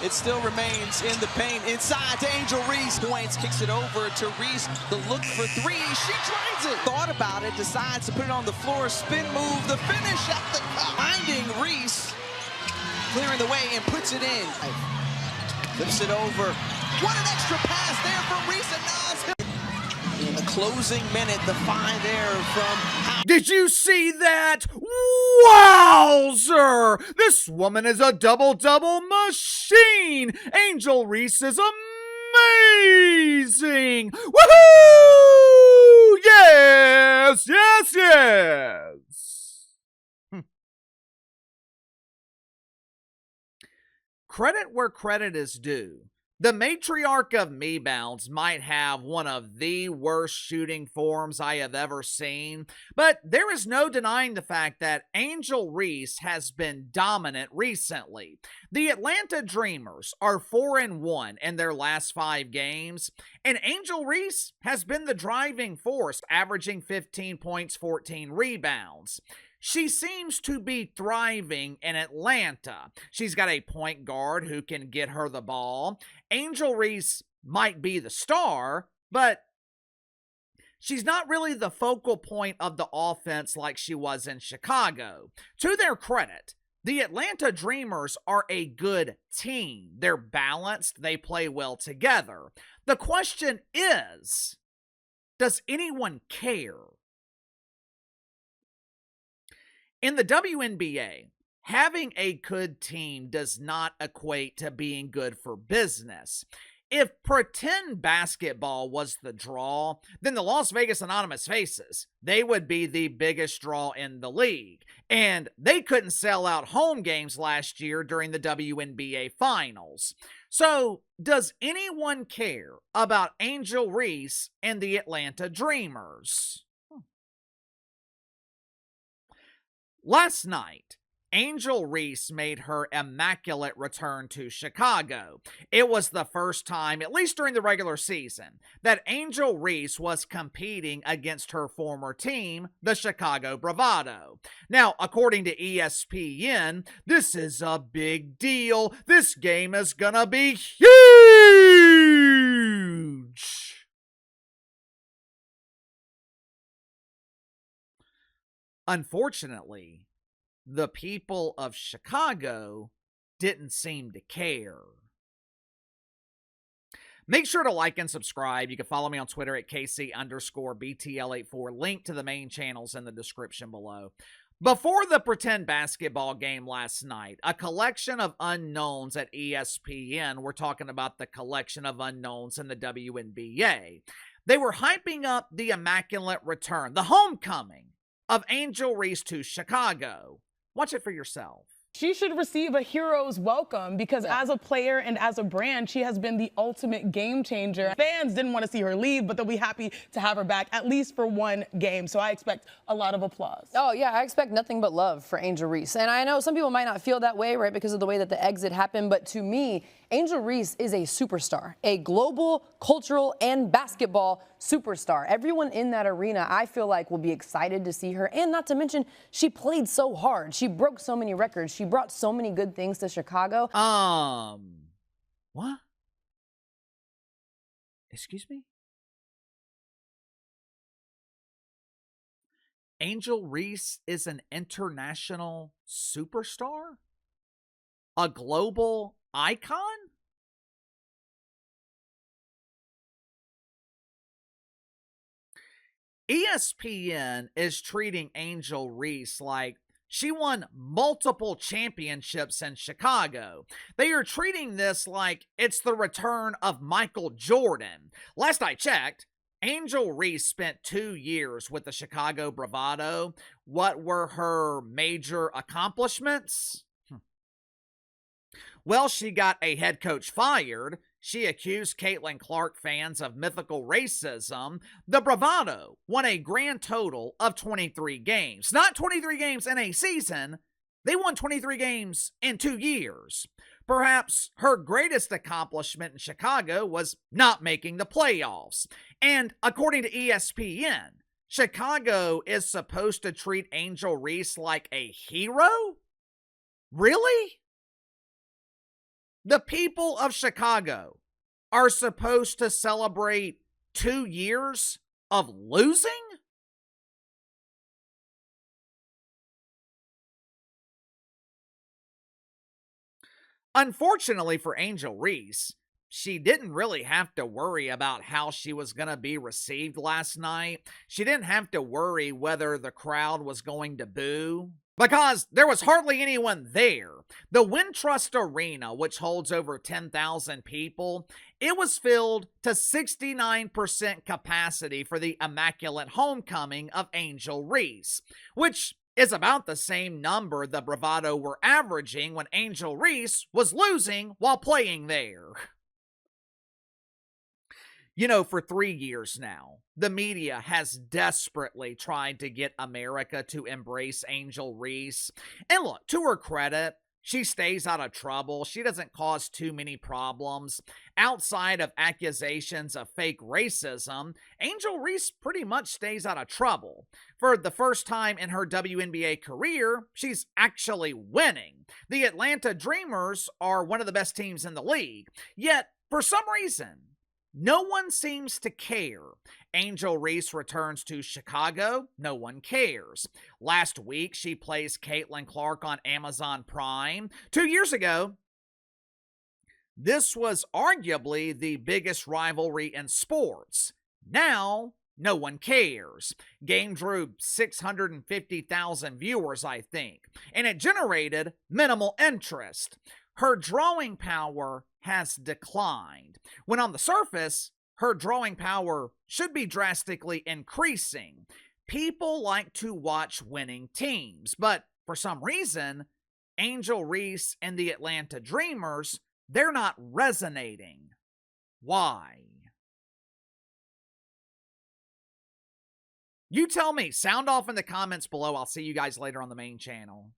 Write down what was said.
It still remains in the paint. Inside to Angel Reese. Points, kicks it over to Reese. The look for three. She tries it. Thought about it, decides to put it on the floor. Spin move, the finish at the cup. Finding Reese. Clearing the way and puts it in. Flips it over. What an extra pass there from Reese and Nas. In the closing minute, the find there from... Did you see that? Wowzer! This woman is a double-double machine! Angel Reese is amazing! Woohoo! Yes, yes, yes! Credit where credit is due. The matriarch of Mebounds might have one of the worst shooting forms I have ever seen, but there is no denying the fact that Angel Reese has been dominant recently. The Atlanta Dreamers are 4-1 in their last 5 games, and Angel Reese has been the driving force, averaging 15 points, 14 rebounds. She seems to be thriving in Atlanta. She's got a point guard who can get her the ball. Angel Reese might be the star, but she's not really the focal point of the offense like she was in Chicago. To their credit, the Atlanta Dreamers are a good team. They're balanced. They play well together. The question is, does anyone care? In the WNBA, having a good team does not equate to being good for business. If pretend basketball was the draw, then the Las Vegas Anonymous Faces, they would be the biggest draw in the league. And they couldn't sell out home games last year during the WNBA Finals. So, does anyone care about Angel Reese and the Atlanta Dreamers? Last night, Angel Reese made her immaculate return to Chicago. It was the first time, at least during the regular season, that Angel Reese was competing against her former team, the Chicago Bravado. Now, according to ESPN, this is a big deal. This game is gonna be huge! Unfortunately, the people of Chicago didn't seem to care. Make sure to like and subscribe. You can follow me on Twitter at KC_BTL84. Link to the main channels in the description below. Before the pretend basketball game last night, a collection of unknowns at ESPN were talking about the collection of unknowns in the WNBA. They were hyping up the immaculate return, the homecoming of Angel Reese to Chicago. Watch it for yourself. She should receive a hero's welcome because as a player and as a brand, she has been the ultimate game changer. Fans didn't want to see her leave, but they'll be happy to have her back at least for one game. So I expect a lot of applause. Oh, yeah, I expect nothing but love for Angel Reese. And I know some people might not feel that way, right, because of the way that the exit happened. But to me, Angel Reese is a superstar, a global, cultural, and basketball superstar. Everyone in that arena, I feel like, will be excited to see her. And not to mention, she played so hard. She broke so many records. She brought so many good things to Chicago. What? Excuse me? Angel Reese is an international superstar? A global icon? ESPN is treating Angel Reese like she won multiple championships in Chicago. They are treating this like it's the return of Michael Jordan. Last I checked, Angel Reese spent 2 years with the Chicago Bravado. What were her major accomplishments? Well, she got a head coach fired. She accused Caitlin Clark fans of mythical racism. The Bravado won a grand total of 23 games. Not 23 games in a season. They won 23 games in 2 years. Perhaps her greatest accomplishment in Chicago was not making the playoffs. And according to ESPN, Chicago is supposed to treat Angel Reese like a hero? Really? The people of Chicago are supposed to celebrate 2 years of losing? Unfortunately for Angel Reese, she didn't really have to worry about how she was going to be received last night. She didn't have to worry whether the crowd was going to boo, because there was hardly anyone there. The Wintrust Arena, which holds over 10,000 people, it was filled to 69% capacity for the immaculate homecoming of Angel Reese, which is about the same number the Bravado were averaging when Angel Reese was losing while playing there. You know, for 3 years now, the media has desperately tried to get America to embrace Angel Reese. And look, to her credit, she stays out of trouble. She doesn't cause too many problems. Outside of accusations of fake racism, Angel Reese pretty much stays out of trouble. For the first time in her WNBA career, she's actually winning. The Atlanta Dreamers are one of the best teams in the league. Yet, for some reason, no one seems to care. Angel Reese returns to Chicago. No one cares. Last week, she plays Caitlin Clark on Amazon Prime. 2 years ago, this was arguably the biggest rivalry in sports. Now, no one cares. Game drew 650,000 viewers, I think, and it generated minimal interest. Her drawing power has declined, when on the surface, her drawing power should be drastically increasing. People like to watch winning teams, but for some reason, Angel Reese and the Atlanta Dreamers, they're not resonating. Why? You tell me. Sound off in the comments below. I'll see you guys later on the main channel.